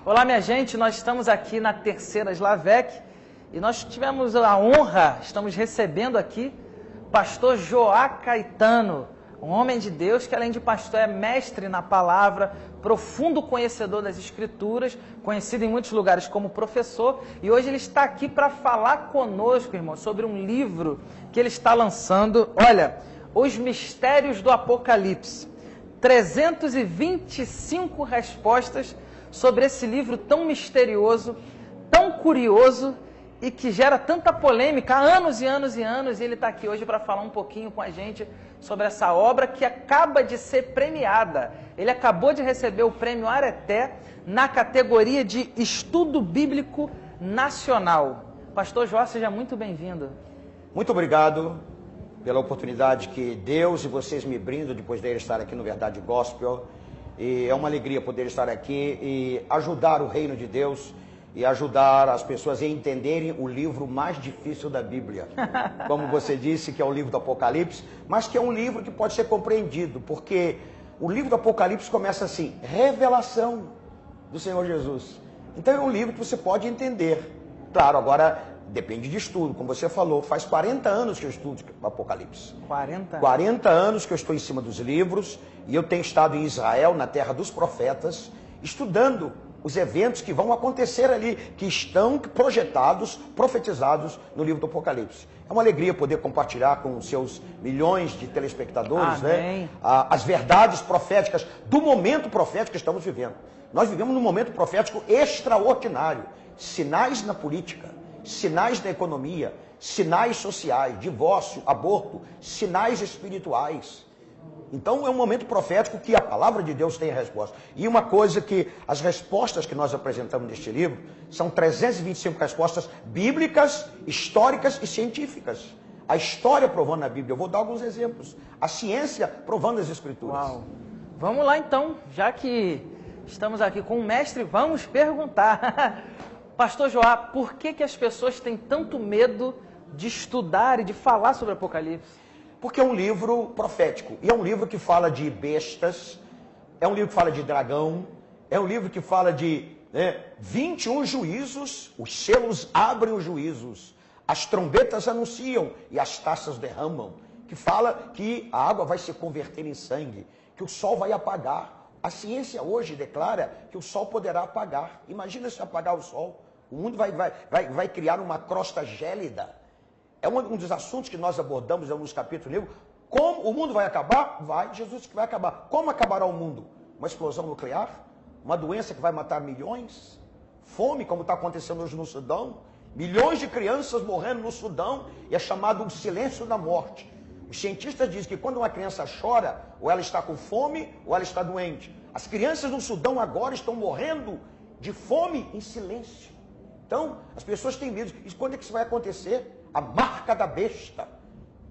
Olá, minha gente, nós estamos aqui na Terceira Slavec e nós tivemos a honra, estamos recebendo aqui pastor Joá Caetano, um homem de Deus que além de pastor é mestre na palavra, profundo conhecedor das Escrituras, conhecido em muitos lugares como professor, e hoje ele está aqui para falar conosco, irmão, sobre um livro que ele está lançando, olha, Os Mistérios do Apocalipse, 325 respostas sobre esse livro tão misterioso, tão curioso e que gera tanta polêmica há anos e anos e anos. E ele está aqui hoje para falar um pouquinho com a gente sobre essa obra que acaba de ser premiada. Ele acabou de receber o prêmio Areté na categoria de Estudo Bíblico Nacional. Pastor Joá, seja muito bem-vindo. Muito obrigado pela oportunidade que Deus e vocês me brindam depois de estar aqui no Verdade Gospel. E é uma alegria poder estar aqui e ajudar o reino de Deus e ajudar as pessoas a entenderem o livro mais difícil da Bíblia. Como você disse, que é o livro do Apocalipse, mas que é um livro que pode ser compreendido, porque o livro do Apocalipse começa assim, revelação do Senhor Jesus. Então é um livro que você pode entender. Claro, agora depende de estudo, como você falou, faz 40 anos que eu estudo o Apocalipse. 40 anos que eu estou em cima dos livros, e eu tenho estado em Israel, na terra dos profetas, estudando os eventos que vão acontecer ali, que estão projetados, profetizados no livro do Apocalipse. É uma alegria poder compartilhar com os seus milhões de telespectadores, né, as verdades proféticas do momento profético que estamos vivendo. Nós vivemos num momento profético extraordinário. Sinais na política, sinais na economia, sinais sociais, divórcio, aborto, sinais espirituais. Então é um momento profético que a palavra de Deus tem a resposta. E uma coisa que as respostas que nós apresentamos neste livro são 325 respostas bíblicas, históricas e científicas. A história provando na Bíblia. Eu vou dar alguns exemplos. A ciência provando as Escrituras. Uau. Vamos lá então, já que estamos aqui com o mestre, vamos perguntar. Pastor Joá, por que as pessoas têm tanto medo de estudar e de falar sobre Apocalipse? Porque é um livro profético, e é um livro que fala de bestas, é um livro que fala de dragão, é um livro que fala de 21 juízos, os selos abrem os juízos, as trombetas anunciam e as taças derramam, que fala que a água vai se converter em sangue, que o sol vai apagar. A ciência hoje declara que o sol poderá apagar. Imagina se apagar o sol, o mundo vai criar uma crosta gélida. É um dos assuntos que nós abordamos em alguns capítulos do livro. Como o mundo vai acabar? Vai, Jesus que vai acabar. Como acabará o mundo? Uma explosão nuclear? Uma doença que vai matar milhões? Fome, como está acontecendo hoje no Sudão? Milhões de crianças morrendo no Sudão e é chamado o silêncio da morte. Os cientistas dizem que quando uma criança chora, ou ela está com fome, ou ela está doente. As crianças no Sudão agora estão morrendo de fome em silêncio. Então, as pessoas têm medo. E quando é que isso vai acontecer? A marca da besta,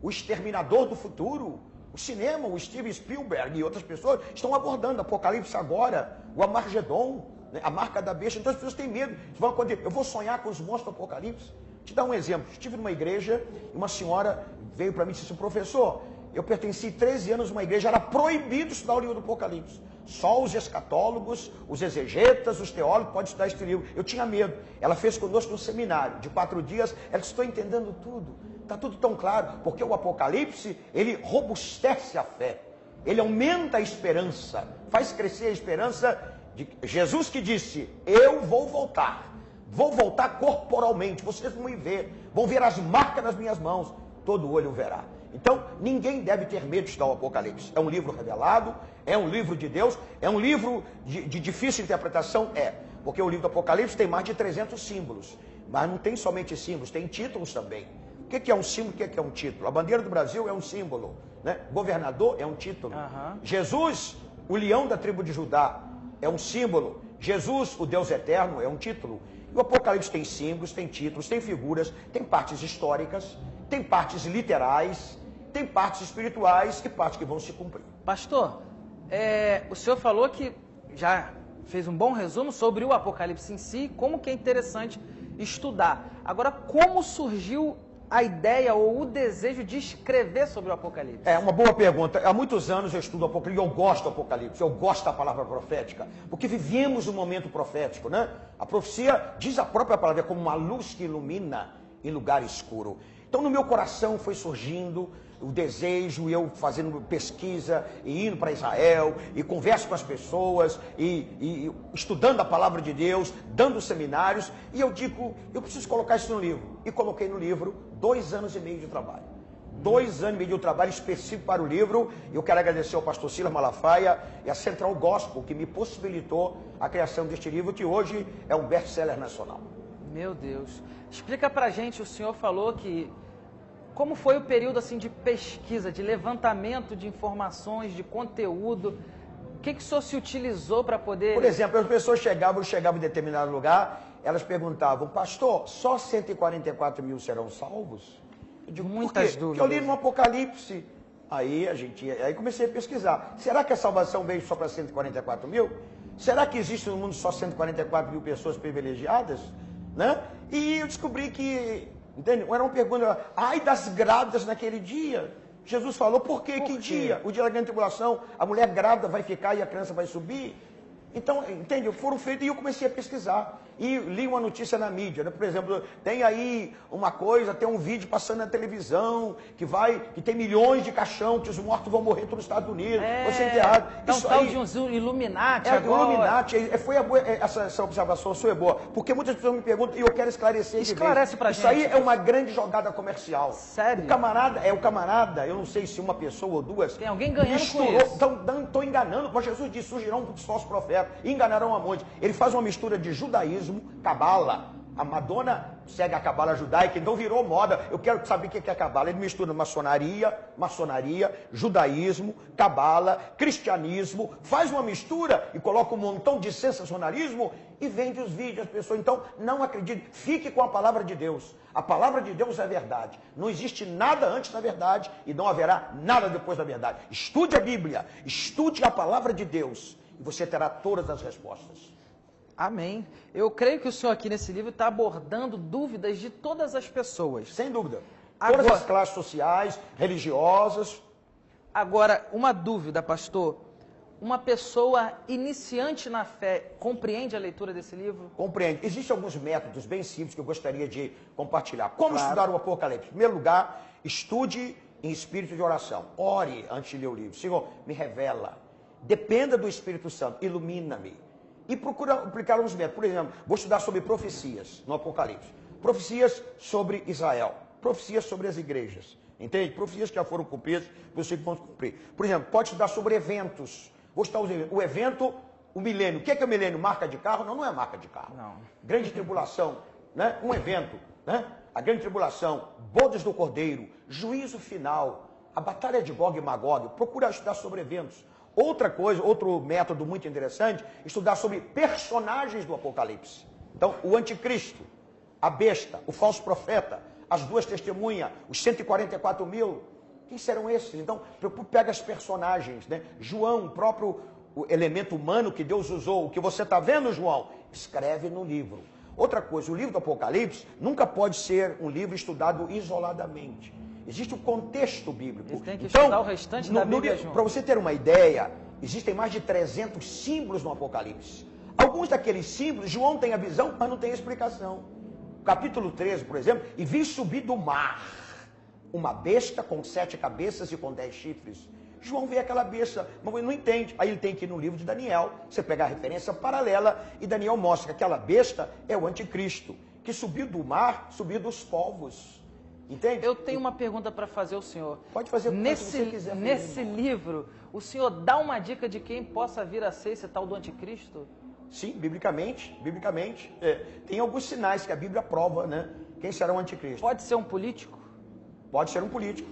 o exterminador do futuro, o cinema, o Steven Spielberg e outras pessoas estão abordando Apocalipse agora, o Armagedon, né, a marca da besta. Então as pessoas têm medo, vão acontecer. Eu vou sonhar com os monstros do Apocalipse. Vou te dar um exemplo. Estive numa igreja e uma senhora veio para mim e disse: professor, eu pertenci 13 anos a uma igreja, era proibido estudar o livro do Apocalipse. Só os escatólogos, os exegetas, os teólogos podem estudar este livro. Eu tinha medo. Ela fez conosco um seminário de 4 dias. Ela disse: estou entendendo tudo. Está tudo tão claro. Porque o Apocalipse, ele robustece a fé. Ele aumenta a esperança. Faz crescer a esperança de Jesus, que disse: eu vou voltar. Vou voltar corporalmente. Vocês vão me ver. Vão ver as marcas nas minhas mãos. Todo olho verá. Então, ninguém deve ter medo de estudar o Apocalipse. É um livro revelado, é um livro de Deus, é um livro de difícil interpretação, porque o livro do Apocalipse tem mais de 300 símbolos, mas não tem somente símbolos, tem títulos também. O que é um símbolo, o que é um título? A bandeira do Brasil é um símbolo, né? Governador é um título. Jesus, o leão da tribo de Judá, é um símbolo. Jesus, o Deus eterno, é um título. E o Apocalipse tem símbolos, tem títulos, tem figuras, tem partes históricas, tem partes literais, tem partes espirituais e partes que vão se cumprir. Pastor, o senhor falou que já fez um bom resumo sobre o Apocalipse em si, como que é interessante estudar. Agora, como surgiu a ideia ou o desejo de escrever sobre o Apocalipse? É uma boa pergunta. Há muitos anos eu estudo o Apocalipse, eu gosto do Apocalipse, eu gosto da palavra profética, porque vivemos um momento profético, né? A profecia, diz a própria palavra, é como uma luz que ilumina em lugar escuro. Então no meu coração foi surgindo o desejo, eu fazendo pesquisa, e indo para Israel, e converso com as pessoas, e estudando a palavra de Deus, dando seminários, e eu digo, eu preciso colocar isso no livro. E coloquei no livro 2 anos e meio de trabalho. 2 anos e meio de trabalho específico para o livro. Eu quero agradecer ao pastor Silas Malafaia e a Central Gospel, que me possibilitou a criação deste livro, que hoje é um best-seller nacional. Meu Deus. Explica pra gente, o senhor falou que... Como foi o período assim de pesquisa, de levantamento de informações, de conteúdo? O que o senhor se utilizou para poder... Por exemplo, as pessoas chegavam em determinado lugar, elas perguntavam, pastor, só 144 mil serão salvos? Eu digo, muitas por quê? dúvidas. Porque eu li no Apocalipse. Aí comecei a pesquisar. Será que a salvação veio só para 144 mil? Será que existe no mundo só 144 mil pessoas privilegiadas? Né? E eu descobri que... Entende? Era uma pergunta, ai das grávidas naquele dia. Jesus falou, por quê? Que dia? O dia da grande tribulação, a mulher grávida vai ficar e a criança vai subir. Então, entende? Foram feitos e eu comecei a pesquisar. E li uma notícia na mídia, né? Por exemplo, tem aí uma coisa, tem um vídeo passando na televisão, que tem milhões de caixão, que os mortos vão morrer nos Estados Unidos, vão ser enterrados. Então, tal aí, de um Illuminati agora. Illuminati, essa observação sua é boa, porque muitas pessoas me perguntam, e eu quero esclarecer. Esclarece pra gente. Isso aí é uma grande jogada comercial. Sério? O camarada, eu não sei se uma pessoa ou duas... Tem alguém ganhando com isso. Estão enganando, mas Jesus disse, surgirão muitos falsos profetas, e enganarão a monte. Ele faz uma mistura de judaísmo, cabala. A Madonna segue a cabala judaica, então virou moda. Eu quero saber o que é cabala. Ele mistura maçonaria, judaísmo, cabala, cristianismo, faz uma mistura e coloca um montão de sensacionalismo e vende os vídeos às pessoas. Então, não acredite, fique com a palavra de Deus. A palavra de Deus é verdade. Não existe nada antes da verdade e não haverá nada depois da verdade. Estude a Bíblia, estude a palavra de Deus e você terá todas as respostas. Amém. Eu creio que o senhor aqui nesse livro está abordando dúvidas de todas as pessoas. Sem dúvida. Todas as classes sociais, religiosas. Agora, uma dúvida, pastor. Uma pessoa iniciante na fé compreende a leitura desse livro? Compreende. Existem alguns métodos bem simples que eu gostaria de compartilhar. Como estudar o Apocalipse? Em primeiro lugar, estude em espírito de oração. Ore antes de ler o livro. Senhor, me revela. Dependa do Espírito Santo. Ilumina-me. E procura aplicar uns métodos. Por exemplo, vou estudar sobre profecias no Apocalipse. Profecias sobre Israel. Profecias sobre as igrejas. Entende? Profecias que já foram cumpridas, você pode cumprir. Por exemplo, pode estudar sobre eventos. Vou estudar o evento, o milênio. O que é o milênio? Marca de carro? Não, não é marca de carro. Não. Grande tribulação, né? Um evento, né? A grande tribulação, bodas do Cordeiro, juízo final, a batalha de Gog e Magog. Procura estudar sobre eventos. Outra coisa, outro método muito interessante, estudar sobre personagens do Apocalipse. Então, o anticristo, a besta, o falso profeta, as duas testemunhas, os 144 mil, quem serão esses? Então, pega as personagens, né? João, o próprio elemento humano que Deus usou, o que você está vendo, João, escreve no livro. Outra coisa, o livro do Apocalipse nunca pode ser um livro estudado isoladamente. Existe o contexto bíblico. Ele tem que estudar o restante da Bíblia junto. Para você ter uma ideia, existem mais de 300 símbolos no Apocalipse. Alguns daqueles símbolos, João tem a visão, mas não tem a explicação. Capítulo 13, por exemplo, e vi subir do mar uma besta com 7 cabeças e com 10 chifres. João vê aquela besta, mas ele não entende. Aí ele tem que ir no livro de Daniel, você pegar a referência paralela, e Daniel mostra que aquela besta é o anticristo, que subiu do mar, subiu dos povos. Entende? Eu tenho uma pergunta para fazer ao senhor. Pode fazer o que você quiser. Nesse livro, o senhor dá uma dica de quem possa vir a ser esse tal do anticristo? Sim, biblicamente. Tem alguns sinais que a Bíblia prova, né? Quem será o anticristo? Pode ser um político? Pode ser um político.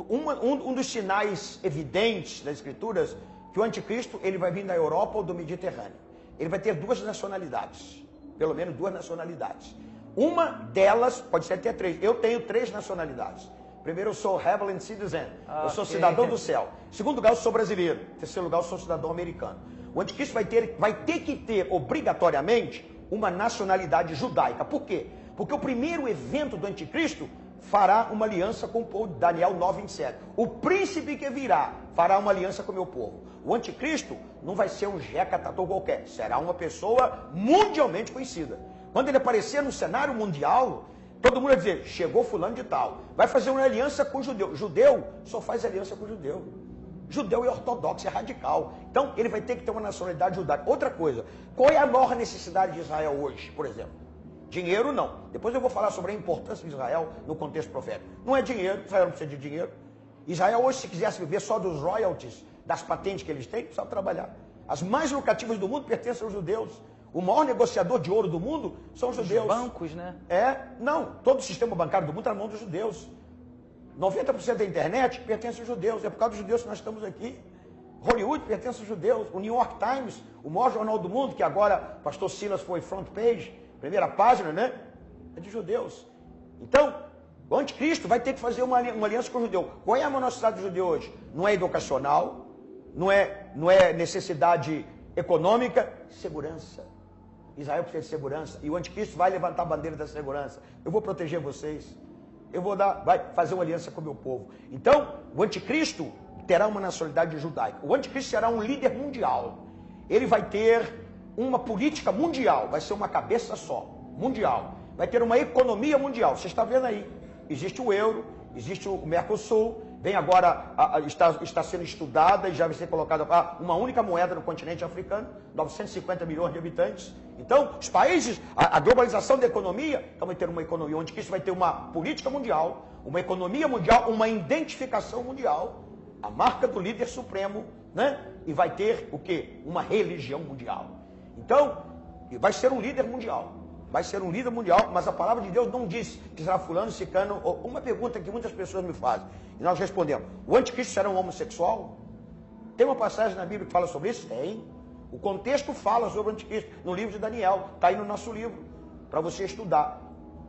Um dos sinais evidentes das Escrituras que o anticristo ele vai vir da Europa ou do Mediterrâneo. Ele vai ter 2 nacionalidades, pelo menos 2 nacionalidades. Uma delas, pode ser até 3. Eu tenho 3 nacionalidades. Primeiro, eu sou Heavenly Citizen. Eu sou cidadão do céu. Segundo lugar, eu sou brasileiro. Terceiro lugar, eu sou cidadão americano. O anticristo vai ter que ter, obrigatoriamente, uma nacionalidade judaica. Por quê? Porque o primeiro evento do anticristo fará uma aliança com o povo, Daniel 9:27. O príncipe que virá fará uma aliança com o meu povo. O anticristo não vai ser um jeca tatu qualquer, será uma pessoa mundialmente conhecida. Quando ele aparecer no cenário mundial, todo mundo vai dizer, chegou fulano de tal. Vai fazer uma aliança com o judeu. Judeu só faz aliança com o judeu. Judeu é ortodoxo, é radical. Então, ele vai ter que ter uma nacionalidade judaica. Outra coisa, qual é a maior necessidade de Israel hoje, por exemplo? Dinheiro, não. Depois eu vou falar sobre a importância de Israel no contexto profético. Não é dinheiro, Israel não precisa de dinheiro. Israel hoje, se quisesse viver só dos royalties, das patentes que eles têm, precisa trabalhar. As mais lucrativas do mundo pertencem aos judeus. O maior negociador de ouro do mundo são os judeus. Os bancos, né? Não. Todo o sistema bancário do mundo está na mão dos judeus. 90% da internet pertence aos judeus. É por causa dos judeus que nós estamos aqui. Hollywood pertence aos judeus. O New York Times, o maior jornal do mundo, que agora pastor Silas foi front page, primeira página, né? É de judeus. Então, o anticristo vai ter que fazer uma aliança com o judeu. Qual é a necessidade do judeu hoje? Não é educacional, não é necessidade econômica, segurança. Israel precisa de segurança. E o anticristo vai levantar a bandeira da segurança. Eu vou proteger vocês. Vai fazer uma aliança com o meu povo. Então, o anticristo terá uma nacionalidade judaica. O anticristo será um líder mundial. Ele vai ter uma política mundial. Vai ser uma cabeça só, mundial. Vai ter uma economia mundial. Você está vendo aí. Existe o euro, existe o Mercosul. Vem agora, está sendo estudada e já vai ser colocada uma única moeda no continente africano. 950 milhões de habitantes. Então, os países, a globalização da economia, então vai ter uma economia onde isso vai ter uma política mundial, uma economia mundial, uma identificação mundial, a marca do líder supremo, né? E vai ter o quê? Uma religião mundial. Então, vai ser um líder mundial. Vai ser um líder mundial, mas a palavra de Deus não diz que será fulano, cicano. Uma pergunta que muitas pessoas me fazem, e nós respondemos: o anticristo será um homossexual? Tem uma passagem na Bíblia que fala sobre isso? Tem. O contexto fala sobre o anticristo, no livro de Daniel, está aí no nosso livro, para você estudar.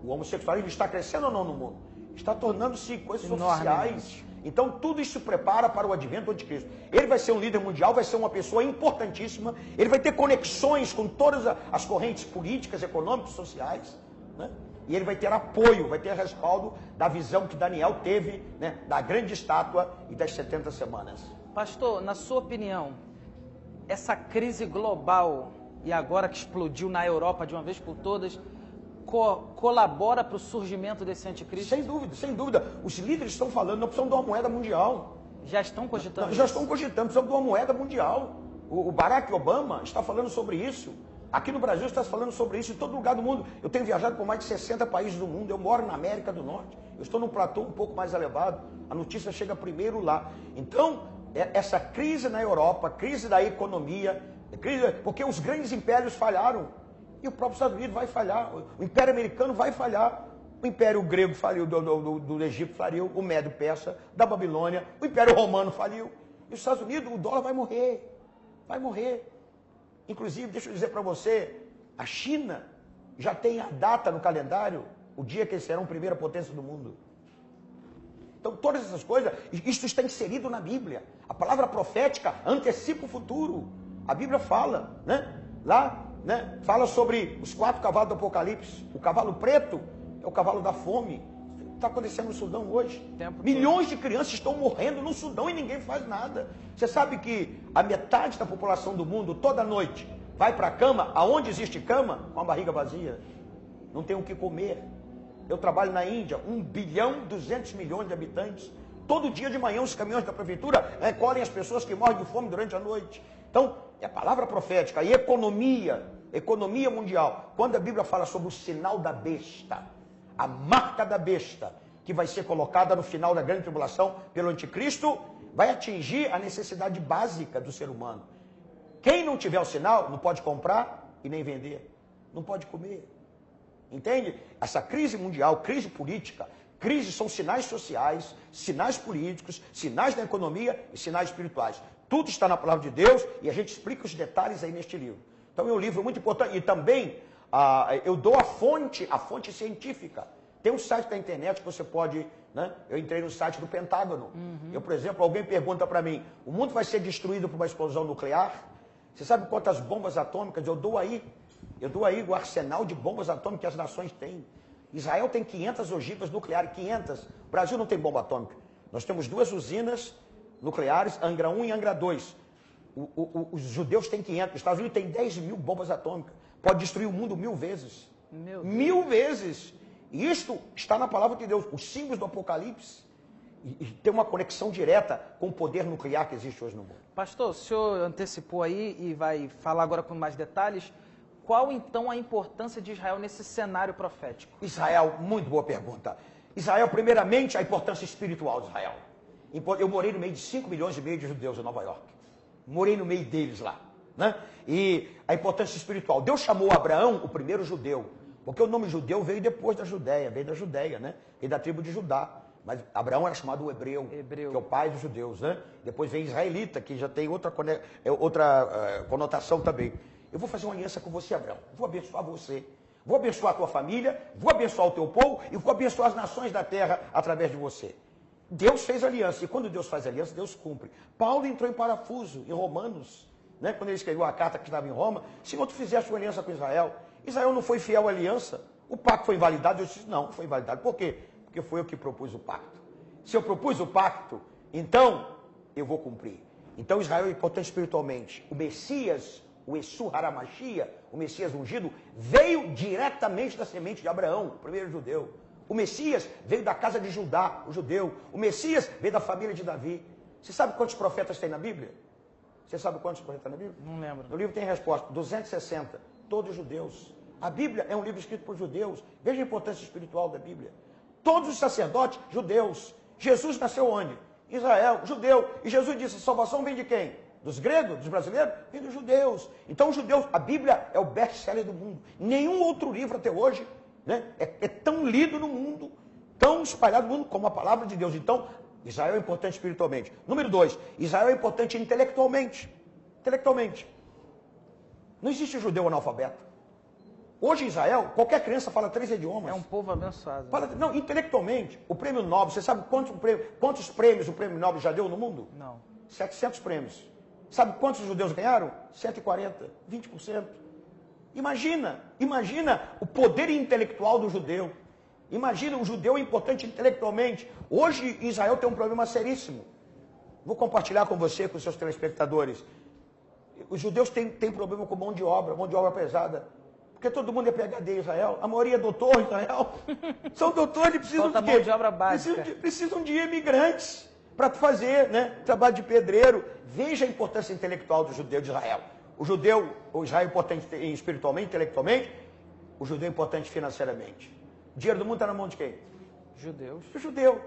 O homossexualismo está crescendo ou não no mundo? Está tornando-se coisas oficiais. Então tudo isso prepara para o advento do anticristo. Ele vai ser um líder mundial, vai ser uma pessoa importantíssima, ele vai ter conexões com todas as correntes políticas, econômicas, sociais, né? E ele vai ter apoio, vai ter respaldo da visão que Daniel teve, né, da grande estátua e das 70 semanas. Pastor, na sua opinião, essa crise global, e agora que explodiu na Europa de uma vez por todas, colabora para o surgimento desse anticristo? Sem dúvida, sem dúvida. Os líderes estão falando, nós precisamos de uma moeda mundial. Já estão cogitando? Já estão cogitando, precisamos de uma moeda mundial. O Barack Obama está falando sobre isso. Aqui no Brasil está falando sobre isso, em todo lugar do mundo. Eu tenho viajado por mais de 60 países do mundo, eu moro na América do Norte. Eu estou num platô um pouco mais elevado, a notícia chega primeiro lá. Então, essa crise na Europa, crise da economia, porque os grandes impérios falharam. E o próprio Estados Unidos vai falhar, o Império Americano vai falhar, o Império Grego faliu, do Egito faliu, o Médio Persa, da Babilônia, o Império Romano faliu. E os Estados Unidos, o dólar vai morrer, vai morrer. Inclusive, deixa eu dizer para você, a China já tem a data no calendário, o dia que eles serão a primeira potência do mundo. Então, todas essas coisas, isso está inserido na Bíblia. A palavra profética antecipa o futuro. A Bíblia fala, né? Lá, né? Fala sobre os 4 cavalos do Apocalipse. O cavalo preto é o cavalo da fome. Está acontecendo no Sudão hoje. Milhões de crianças estão morrendo no Sudão e ninguém faz nada. Você sabe que a metade da população do mundo, toda noite, vai para a cama, aonde existe cama, com a barriga vazia. Não tem o que comer. Eu trabalho na Índia, 1,2 bilhão de habitantes. Todo dia de manhã os caminhões da prefeitura recolhem as pessoas que morrem de fome durante a noite. Então, é a palavra profética e economia mundial. Quando a Bíblia fala sobre o sinal da besta, a marca da besta, que vai ser colocada no final da grande tribulação pelo anticristo, vai atingir a necessidade básica do ser humano. Quem não tiver o sinal, não pode comprar e nem vender. Não pode comer. Entende? Essa crise mundial, crise política, crises são sinais sociais, sinais políticos, sinais da economia e sinais espirituais. Tudo está na palavra de Deus e a gente explica os detalhes aí neste livro. Então é um livro muito importante. E também eu dou a fonte científica. Tem um site da internet que você pode, né? Eu entrei no site do Pentágono. Eu, por exemplo, alguém pergunta para mim, o mundo vai ser destruído por uma explosão nuclear? Você sabe quantas bombas atômicas eu dou aí? Eu dou aí o arsenal de bombas atômicas que as nações têm. Israel tem 500 ogivas nucleares, 500. O Brasil não tem bomba atômica. Nós temos 2 usinas nucleares, Angra 1 e Angra 2. Os judeus têm 500, os Estados Unidos têm 10.000 bombas atômicas. Pode destruir o mundo 1000 vezes. 1000 vezes. E isto está na palavra de Deus. Os símbolos do Apocalipse e tem uma conexão direta com o poder nuclear que existe hoje no mundo. Pastor, o senhor antecipou aí e vai falar agora com mais detalhes. Qual então a importância de Israel nesse cenário profético? Israel, muito boa pergunta. Israel, primeiramente, a importância espiritual de Israel. Eu morei no meio de 5 milhões e meio de judeus em Nova York. Morei no meio deles lá. Né? E a importância espiritual. Deus chamou Abraão o primeiro judeu, porque o nome judeu veio depois da Judéia, veio da Judéia, né? Veio da tribo de Judá. Mas Abraão era chamado o hebreu, que é o pai dos judeus, né? Depois vem israelita, que já tem outra conotação também. Eu vou fazer uma aliança com você, Abraão. Vou abençoar você. Vou abençoar a tua família, vou abençoar o teu povo e vou abençoar as nações da terra através de você. Deus fez aliança, e quando Deus faz aliança, Deus cumpre. Paulo entrou em parafuso, em Romanos, né? Quando ele escreveu a carta que estava em Roma, Senhor, tu fizeste uma aliança com Israel. Israel não foi fiel à aliança, o pacto foi invalidado. Eu disse, não foi invalidado. Por quê? Porque foi eu que propus o pacto. Se eu propus o pacto, então eu vou cumprir. Então Israel é importante espiritualmente. O Messias, o Yeshua HaMashiach, o Messias ungido, veio diretamente da semente de Abraão, o primeiro judeu. O Messias veio da casa de Judá, o judeu. O Messias veio da família de Davi. Você sabe quantos profetas tem na Bíblia? Você sabe quantos profetas tem na Bíblia? Não lembro. No livro tem resposta, 260, todos judeus. A Bíblia é um livro escrito por judeus. Veja a importância espiritual da Bíblia. Todos os sacerdotes, judeus. Jesus nasceu onde? Israel, judeu. E Jesus disse, a salvação vem de quem? Dos gregos, dos brasileiros? Vem dos judeus. Então os judeus, a Bíblia é o best-seller do mundo. Nenhum outro livro até hoje, né, é tão lido no mundo, tão espalhado no mundo como a palavra de Deus. Então, Israel é importante espiritualmente. Número 2, Israel é importante intelectualmente. Intelectualmente. Não existe judeu analfabeto. Hoje em Israel, qualquer criança fala 3 idiomas. É um povo abençoado. Não, intelectualmente. O prêmio Nobel, você sabe quantos prêmios o prêmio Nobel já deu no mundo? Não. 700 prêmios. Sabe quantos judeus ganharam? 140, 20%. Imagina o poder intelectual do judeu. Imagina, o judeu é importante intelectualmente. Hoje Israel tem um problema seríssimo. Vou compartilhar com você, com os seus telespectadores. Os judeus têm problema com mão de obra pesada. Porque todo mundo é PhD em Israel, a maioria é doutor em Israel. São doutores e precisam de mão de obra básica. Precisam de imigrantes para fazer, né, trabalho de pedreiro. Veja a importância intelectual do judeu de Israel. O Israel é importante espiritualmente, intelectualmente. O judeu é importante financeiramente. O dinheiro do mundo está na mão de quem? Judeus. O judeu.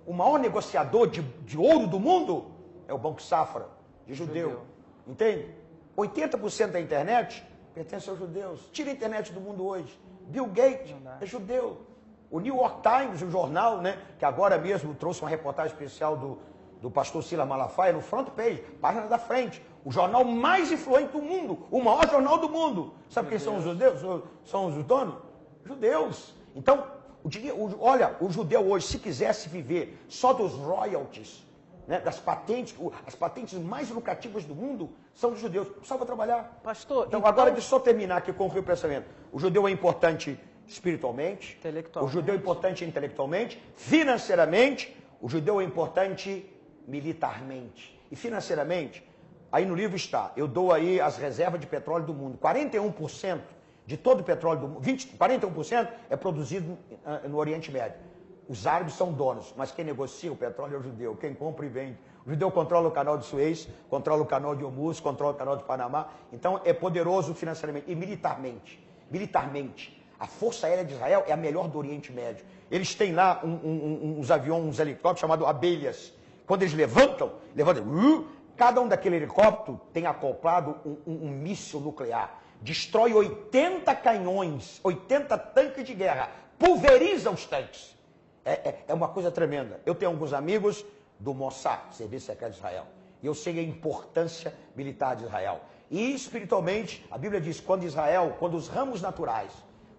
O maior negociador de ouro do mundo é o Banco Safra, de judeu. Entende? 80% da internet pertence aos judeus. Tira a internet do mundo hoje. Bill Gates é judeu. O New York Times, o jornal, né, que agora mesmo trouxe uma reportagem especial do pastor Silas Malafaia no front page, página da frente. O jornal mais influente do mundo, o maior jornal do mundo. Sabe quem são os judeus? São os donos? Judeus. Então, olha, o judeu hoje, se quisesse viver só dos royalties, né, das patentes, as patentes mais lucrativas do mundo são dos judeus. Precisava trabalhar. Pastor, então agora deixa eu só terminar aqui com o pensamento. O judeu é importante espiritualmente, o judeu é importante intelectualmente, financeiramente, o judeu é importante militarmente. E financeiramente, aí no livro está, eu dou aí as reservas de petróleo do mundo. 41% de todo o petróleo do mundo, 41% é produzido no Oriente Médio. Os árabes são donos, mas quem negocia o petróleo é o judeu, quem compra e vende. O judeu controla o canal de Suez, controla o canal de Hormuz, controla o canal de Panamá. Então é poderoso financeiramente e militarmente. Militarmente, a Força Aérea de Israel é a melhor do Oriente Médio. Eles têm lá uns aviões, uns helicópteros chamados abelhas. Quando eles levantam, cada um daquele helicóptero tem acoplado um míssil nuclear. Destrói 80 canhões, 80 tanques de guerra, pulveriza os tanques. É uma coisa tremenda. Eu tenho alguns amigos do Mossad, Serviço Secreto de Israel. E eu sei a importância militar de Israel. E espiritualmente, a Bíblia diz, quando os ramos naturais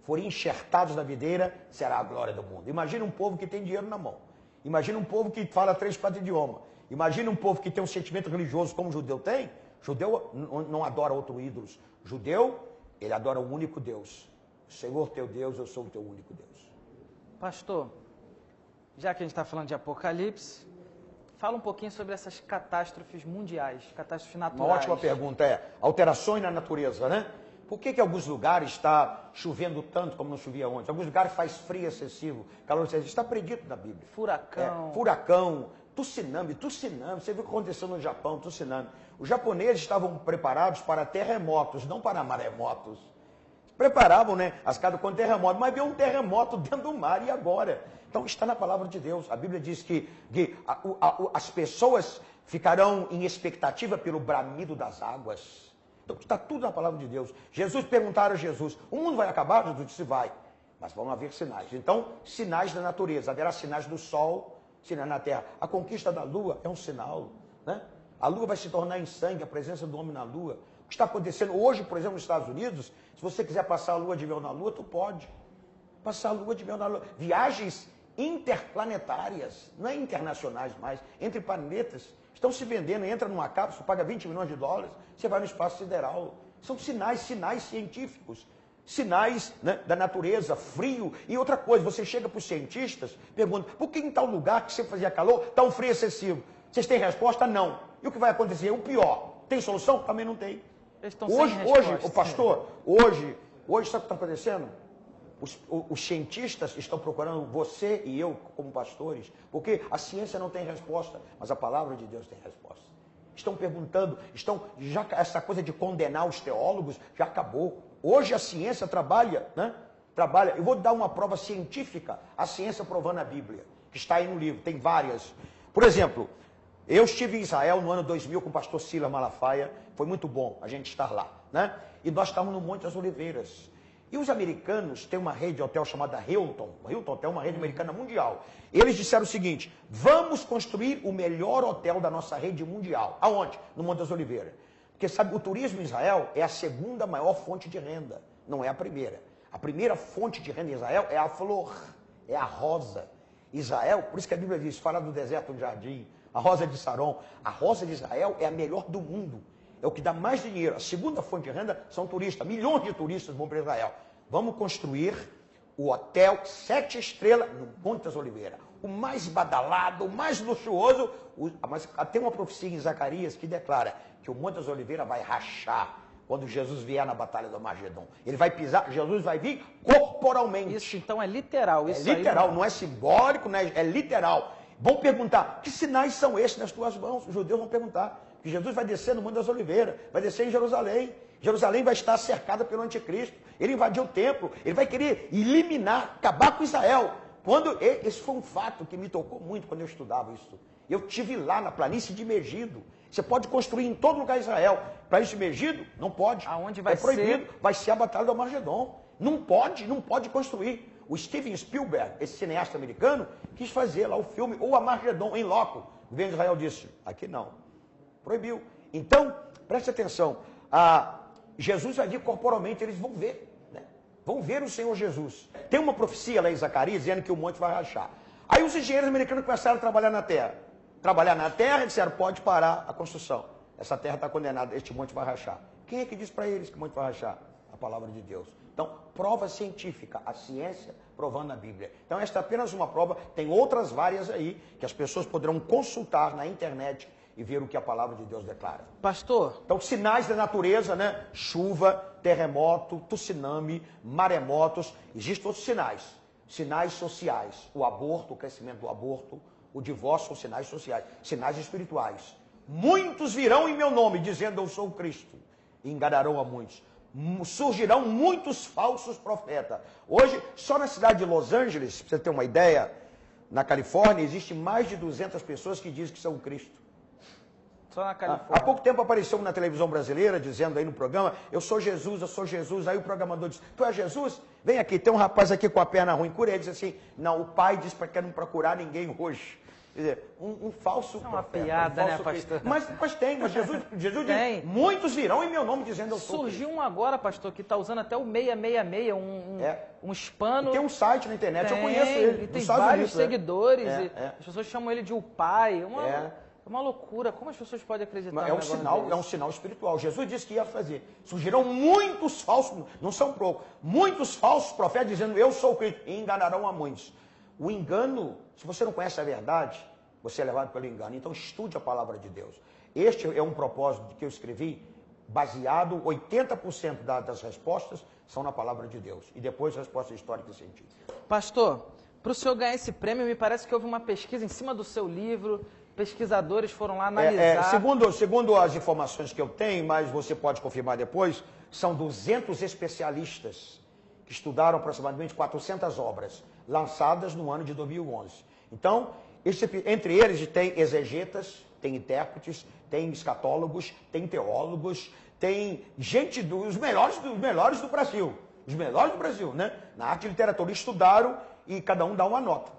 forem enxertados na videira, será a glória do mundo. Imagina um povo que tem dinheiro na mão. Imagina um povo que fala 3, 4 idiomas. Imagina um povo que tem um sentimento religioso como o judeu tem. O judeu não adora outros ídolos. O judeu, ele adora o único Deus. O Senhor teu Deus, eu sou o teu único Deus. Pastor, já que a gente está falando de Apocalipse, fala um pouquinho sobre essas catástrofes mundiais, catástrofes naturais. Uma ótima pergunta alterações na natureza, né? Por que alguns lugares está chovendo tanto como não chovia ontem? Alguns lugares faz frio excessivo, calor excessivo. Está predito na Bíblia. Furacão. Furacão, tsunami. Você viu o que aconteceu no Japão, tsunami. Os japoneses estavam preparados para terremotos, não para maremotos. Preparavam, né, as casas com terremoto, mas veio um terremoto dentro do mar, e agora? Então está na palavra de Deus. A Bíblia diz que as pessoas ficarão em expectativa pelo bramido das águas. Então está tudo na palavra de Deus. Jesus perguntaram a Jesus, o mundo vai acabar? Jesus disse, vai, mas vão haver sinais. Então, sinais da natureza, haverá sinais do sol, sinais na terra. A conquista da lua é um sinal, né? A lua vai se tornar em sangue, a presença do homem na lua. O que está acontecendo hoje, por exemplo, nos Estados Unidos, se você quiser passar a lua de mel na lua, tu pode. Passar a lua de mel na lua. Viagens interplanetárias, não é internacionais mais, entre planetas, estão se vendendo, entra numa cápsula, paga 20 milhões de dólares, você vai no espaço sideral. São sinais científicos, sinais, né, da natureza, frio. E outra coisa, você chega para os cientistas, pergunta, por que em tal lugar que você fazia calor, está um frio excessivo? Vocês têm resposta? Não. E o que vai acontecer? O pior. Tem solução? Também não tem. Eles estão sem resposta. O pastor, hoje, sabe o que está acontecendo? Os cientistas estão procurando você e eu como pastores, porque a ciência não tem resposta, mas a palavra de Deus tem resposta. Estão perguntando, essa coisa de condenar os teólogos já acabou. Hoje a ciência trabalha, né? Eu vou dar uma prova científica, a ciência provando a Bíblia, que está aí no livro, tem várias. Por exemplo, eu estive em Israel no ano 2000 com o pastor Silas Malafaia, foi muito bom a gente estar lá, né? E nós estávamos no Monte das Oliveiras. E os americanos têm uma rede de hotel chamada Hilton. O Hilton Hotel é uma rede americana mundial. Eles disseram o seguinte, vamos construir o melhor hotel da nossa rede mundial. Aonde? No Monte das Oliveiras. Porque, sabe, o turismo em Israel é a segunda maior fonte de renda, não é a primeira. A primeira fonte de renda em Israel é a flor, é a rosa. Israel, por isso que a Bíblia diz, fala do deserto do jardim, a rosa de Saron. A rosa de Israel é a melhor do mundo. É o que dá mais dinheiro. A segunda fonte de renda são turistas. Milhões de turistas vão para Israel. Vamos construir o hotel 7 estrelas no Monte das Oliveiras. O mais badalado, o mais luxuoso. Mas tem uma profecia em Zacarias que declara que o Monte das Oliveiras vai rachar quando Jesus vier na Batalha do Armagedon. Ele vai pisar, Jesus vai vir corporalmente. Isso então é literal. Isso é literal, aí não é simbólico, não é literal. Vão perguntar, que sinais são esses nas tuas mãos? Os judeus vão perguntar. Que Jesus vai descer no Monte das Oliveiras, vai descer em Jerusalém. Jerusalém vai estar cercada pelo anticristo. Ele invadiu o templo, ele vai querer eliminar, acabar com Israel. Esse foi um fato que me tocou muito quando eu estudava isso. Eu estive lá na planície de Megido. Você pode construir em todo lugar em Israel. Planície de Megido? Não pode. Aonde vai é proibido. ser? Vai ser a Batalha do Armagedon. Não pode construir. O Steven Spielberg, esse cineasta americano, quis fazer lá o filme O Armagedon em loco. O governo de Israel disse, aqui não. Proibiu. Então, preste atenção. Jesus vai vir corporalmente, eles vão ver. Né? Vão ver o Senhor Jesus. Tem uma profecia lá em Zacarias dizendo que o monte vai rachar. Aí os engenheiros americanos começaram a trabalhar na terra. Trabalhar na terra e disseram, pode parar a construção. Essa terra está condenada, este monte vai rachar. Quem é que diz para eles que o monte vai rachar? A palavra de Deus. Então, prova científica, a ciência provando a Bíblia. Então, esta é apenas uma prova, tem outras várias aí, que as pessoas poderão consultar na internet e ver o que a palavra de Deus declara. Pastor. Então, sinais da natureza, né? Chuva, terremoto, tsunami, maremotos. Existem outros sinais. Sinais sociais. O aborto, o crescimento do aborto, o divórcio são sinais sociais. Sinais espirituais. Muitos virão em meu nome, dizendo eu sou o Cristo. E enganarão a muitos. Surgirão muitos falsos profetas. Hoje, só na cidade de Los Angeles, para você ter uma ideia, na Califórnia, existe mais de 200 pessoas que dizem que são o Cristo. Só na Califórnia. Há pouco tempo apareceu na televisão brasileira, dizendo aí no programa, eu sou Jesus, eu sou Jesus. Aí o programador disse, tu é Jesus? Vem aqui, tem um rapaz aqui com a perna ruim, cura ele. Diz assim, não, o pai disse para que não procurar ninguém hoje. Quer dizer, um falso profeta. É uma profeta, piada, falso né, pastor? Mas Jesus tem. diz, muitos virão em meu nome dizendo eu sou Surgiu um agora, pastor, que está usando até o 666, um hispano. Tem um site na internet, eu conheço ele. Ele tem vários seguidores, e as pessoas chamam ele de o pai. É uma loucura. Como as pessoas podem acreditar é um sinal espiritual. Jesus disse que ia fazer. Surgirão muitos falsos, não são poucos, muitos falsos profetas dizendo eu sou o Cristo e enganarão a muitos. O engano, se você não conhece a verdade, você é levado pelo engano. Então estude a palavra de Deus. Este é um propósito que eu escrevi, baseado, 80% das respostas são na palavra de Deus. E depois respostas históricas e científicas. Pastor, para o senhor ganhar esse prêmio, me parece que houve uma pesquisa em cima do seu livro, pesquisadores foram lá analisar. Segundo as informações que eu tenho, mas você pode confirmar depois, são 200 especialistas que estudaram aproximadamente 400 obras, lançadas no ano de 2011. Então, entre eles tem exegetas, tem intérpretes, tem escatólogos, tem teólogos, tem gente dos melhores do Brasil. Os melhores do Brasil, né? Na arte e literatura estudaram e cada um dá uma nota.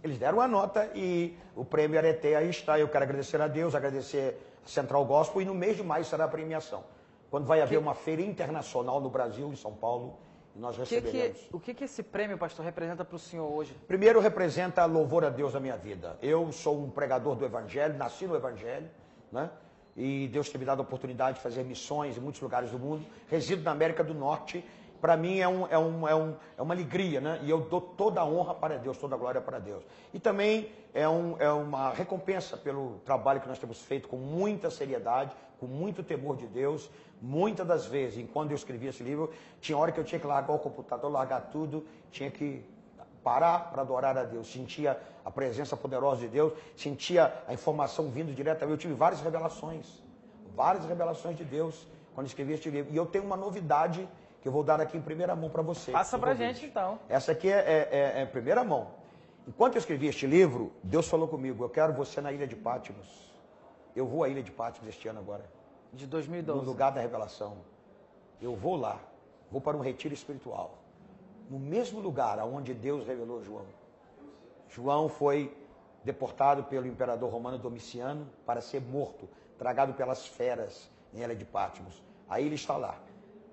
Eles deram uma nota e o prêmio Areté aí está. Eu quero agradecer a Deus, agradecer a Central Gospel e no mês de maio será a premiação. Quando vai haver uma feira internacional no Brasil, em São Paulo, e nós receberemos. O que esse prêmio, pastor, representa para o senhor hoje? Primeiro, representa louvor a Deus na minha vida. Eu sou um pregador do Evangelho, nasci no Evangelho, né? E Deus tem me dado a oportunidade de fazer missões em muitos lugares do mundo. Resido na América do Norte. Para mim é uma alegria, né? E eu dou toda a honra para Deus, toda a glória para Deus. E também é uma recompensa pelo trabalho que nós temos feito com muita seriedade, com muito temor de Deus. Muitas das vezes, enquanto eu escrevia esse livro, tinha hora que eu tinha que largar o computador, largar tudo, tinha que parar para adorar a Deus. Sentia a presença poderosa de Deus, sentia a informação vindo diretamente. Eu tive várias revelações de Deus quando escrevi este livro. E eu tenho uma novidade que eu vou dar aqui em primeira mão para você. Passa para a gente, então. Essa aqui é em primeira mão. Enquanto eu escrevi este livro, Deus falou comigo, eu quero você na Ilha de Patmos. Eu vou à Ilha de Patmos este ano agora. De 2012. No lugar da revelação. Eu vou lá, vou para um retiro espiritual. No mesmo lugar onde Deus revelou João. João foi deportado pelo imperador romano Domiciano para ser morto, tragado pelas feras em Ilha de Patmos. Aí ele está lá.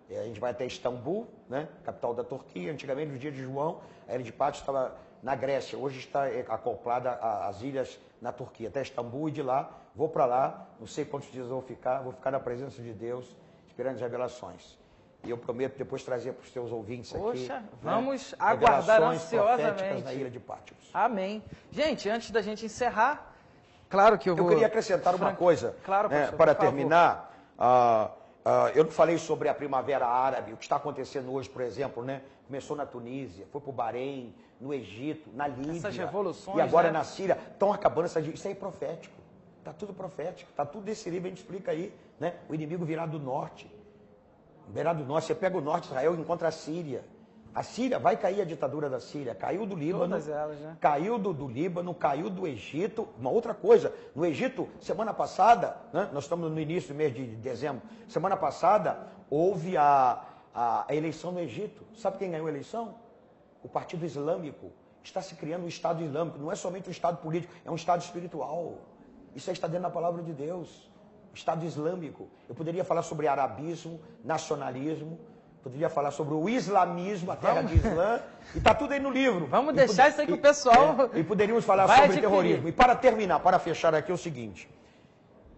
A gente vai até Istambul, né, capital da Turquia. Antigamente, no dia de João, a Ilha de Patmos estava na Grécia. Hoje está acoplada às ilhas na Turquia, até Istambul, e de lá, vou para lá, não sei quantos dias eu vou ficar na presença de Deus, esperando as revelações. E eu prometo depois trazer para os seus ouvintes aqui. Poxa, vamos aguardar ansiosamente. Na Ilha de Patmos. Amém. Gente, antes da gente encerrar, claro que eu vou... Eu queria acrescentar uma coisa, claro, pastor, para terminar. Eu não falei sobre a Primavera Árabe, o que está acontecendo hoje, por exemplo, né? Começou na Tunísia, foi para o Bahrein, no Egito, na Líbia. Essas revoluções, e agora, né? Na Síria. Estão acabando isso aí é profético. Está tudo profético. Está tudo desse livro, a gente explica aí, né? O inimigo virá do norte. Virá do norte. Você pega o norte de Israel e encontra a Síria. A Síria, vai cair a ditadura da Síria. Caiu do Líbano. Todas elas, né? Caiu do Líbano, caiu do Egito. Uma outra coisa, no Egito, semana passada, né, nós estamos no início do mês de dezembro, semana passada houve a eleição no Egito. Sabe quem ganhou a eleição? O Partido Islâmico. Está se criando um Estado Islâmico. Não é somente um Estado político, é um Estado espiritual. Isso aí está dentro da palavra de Deus. Estado Islâmico. Eu poderia falar sobre arabismo, nacionalismo, poderia falar sobre o islamismo, a terra de Islã, e está tudo aí no livro. Vamos deixar isso aí que o pessoal... E poderíamos falar sobre terrorismo. E para terminar, para fechar aqui, é o seguinte.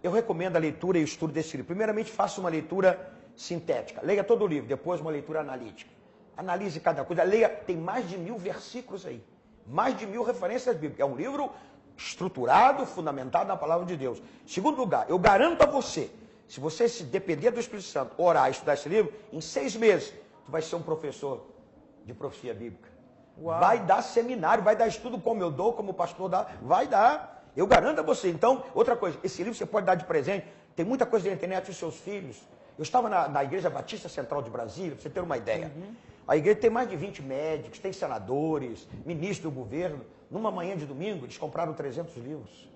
Eu recomendo a leitura e o estudo desse livro. Primeiramente, faça uma leitura sintética. Leia todo o livro, depois uma leitura analítica. Analise cada coisa. Leia, tem mais de 1000 versículos aí. Mais de 1000 referências bíblicas. É um livro estruturado, fundamentado na palavra de Deus. Segundo lugar, eu garanto a você, se você se depender do Espírito Santo, orar e estudar esse livro, em 6 meses, tu vai ser um professor de profecia bíblica. Uau. Vai dar seminário, vai dar estudo como eu dou, como o pastor dá, vai dar. Eu garanto a você. Então, outra coisa, esse livro você pode dar de presente. Tem muita coisa na internet dos seus filhos. Eu estava na Igreja Batista Central de Brasília, para você ter uma ideia. A igreja tem mais de 20 médicos, tem senadores, ministros do governo. Numa manhã de domingo, eles compraram 300 livros.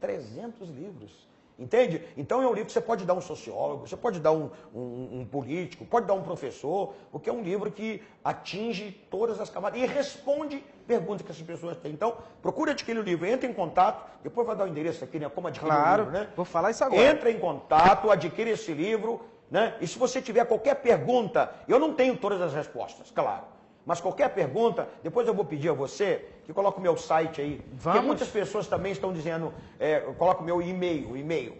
300 livros. Entende? Então é um livro que você pode dar um sociólogo, você pode dar um político, pode dar um professor, porque é um livro que atinge todas as camadas e responde perguntas que essas pessoas têm. Então, procure adquirir o livro, entre em contato, depois vai dar o endereço aqui, né? Como adquirir o livro, né? Vou falar isso agora. Entra em contato, adquire esse livro, né? E se você tiver qualquer pergunta, eu não tenho todas as respostas, claro. Mas qualquer pergunta, depois eu vou pedir a você que coloque o meu site aí. Vamos. Porque muitas pessoas também estão dizendo, coloca o meu e-mail.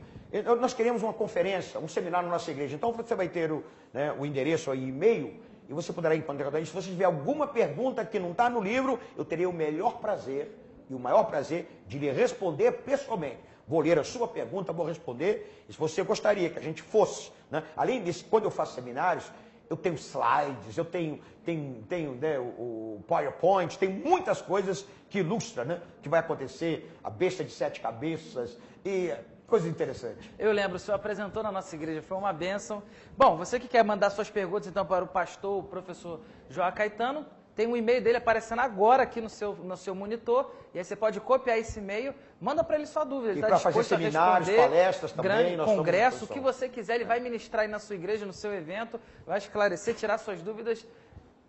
Nós queremos uma conferência, um seminário na nossa igreja. Então você vai ter o endereço aí, e-mail. e você poderá encontrar. Se você tiver alguma pergunta que não está no livro, eu terei o melhor prazer e o maior prazer de lhe responder pessoalmente. Vou ler a sua pergunta, vou responder. E se você gostaria que a gente fosse, né? Além disso, quando eu faço seminários, eu tenho slides, eu tenho né, o PowerPoint, tem muitas coisas que ilustram, né? Que vai acontecer, a besta de 7 cabeças e coisa interessante. Eu lembro, o senhor apresentou na nossa igreja, foi uma bênção. Bom, você que quer mandar suas perguntas então para o pastor, o professor Joá Caetano, tem um e-mail dele aparecendo agora aqui no seu monitor, e aí você pode copiar esse e-mail, manda para ele sua dúvida. Ele está disposto a seminários, palestras também, grande congresso, o que você quiser, ele vai ministrar aí na sua igreja, no seu evento, vai esclarecer, tirar suas dúvidas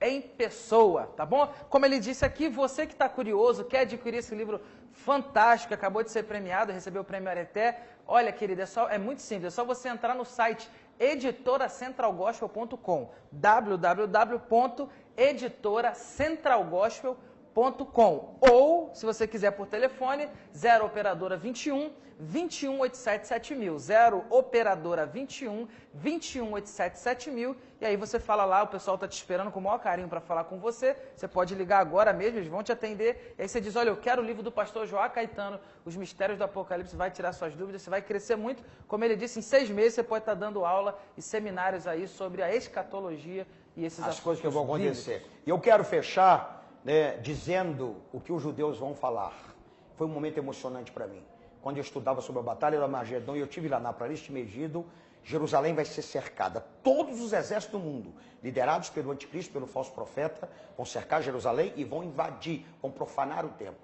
em pessoa, tá bom? Como ele disse aqui, você que está curioso, quer adquirir esse livro fantástico, acabou de ser premiado, recebeu o prêmio Areté, olha, querido, é muito simples, é só você entrar no site editoracentralgospel.com, www.editoracentralgospel.com, ou, se você quiser por telefone, 0 operadora 21 2187 7000, 0 operadora 21 2187 7000, e aí você fala lá, o pessoal está te esperando com o maior carinho para falar com você, você pode ligar agora mesmo, eles vão te atender, e aí você diz, olha, eu quero o livro do pastor Joá Caetano, Os Mistérios do Apocalipse, vai tirar suas dúvidas, você vai crescer muito, como ele disse, em 6 meses você pode estar dando aula e seminários aí sobre a escatologia e esses as coisas que vão acontecer. bíblicos. E eu quero fechar, né, dizendo o que os judeus vão falar. Foi um momento emocionante para mim. Quando eu estudava sobre a Batalha do Armagedon e eu estive lá na planície de Megido, Jerusalém vai ser cercada. Todos os exércitos do mundo, liderados pelo anticristo, pelo falso profeta, vão cercar Jerusalém e vão invadir, vão profanar o templo.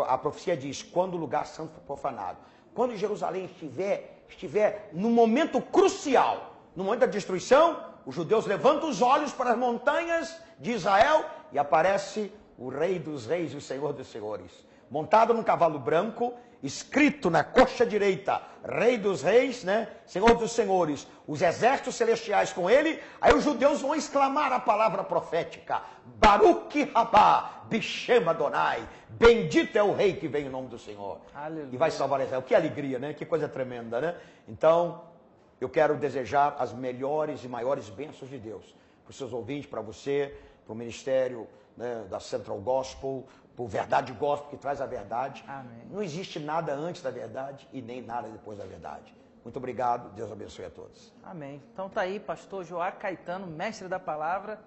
A profecia diz, quando o lugar santo for profanado. Quando Jerusalém estiver no momento crucial, no momento da destruição, os judeus levantam os olhos para as montanhas de Israel e aparece o Rei dos Reis e o Senhor dos Senhores, montado num cavalo branco, escrito na coxa direita, Rei dos Reis, né? Senhor dos Senhores, os exércitos celestiais com ele, aí os judeus vão exclamar a palavra profética, Baruch Rabá, Bishem Adonai, bendito é o Rei que vem em nome do Senhor. Aleluia. E vai salvar Israel. Que alegria, né? Que coisa tremenda, né? Então, eu quero desejar as melhores e maiores bênçãos de Deus para os seus ouvintes, para você, para o ministério, né, da Central Gospel, por Verdade Gospel, que traz a verdade. Amém. Não existe nada antes da verdade e nem nada depois da verdade. Muito obrigado, Deus abençoe a todos. Amém. Então tá aí, pastor Joá Caetano, mestre da palavra.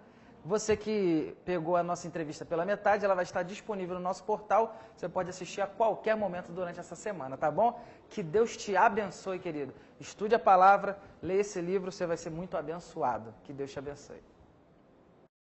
Você que pegou a nossa entrevista pela metade, ela vai estar disponível no nosso portal. Você pode assistir a qualquer momento durante essa semana, tá bom? Que Deus te abençoe, querido. Estude a palavra, leia esse livro, você vai ser muito abençoado. Que Deus te abençoe.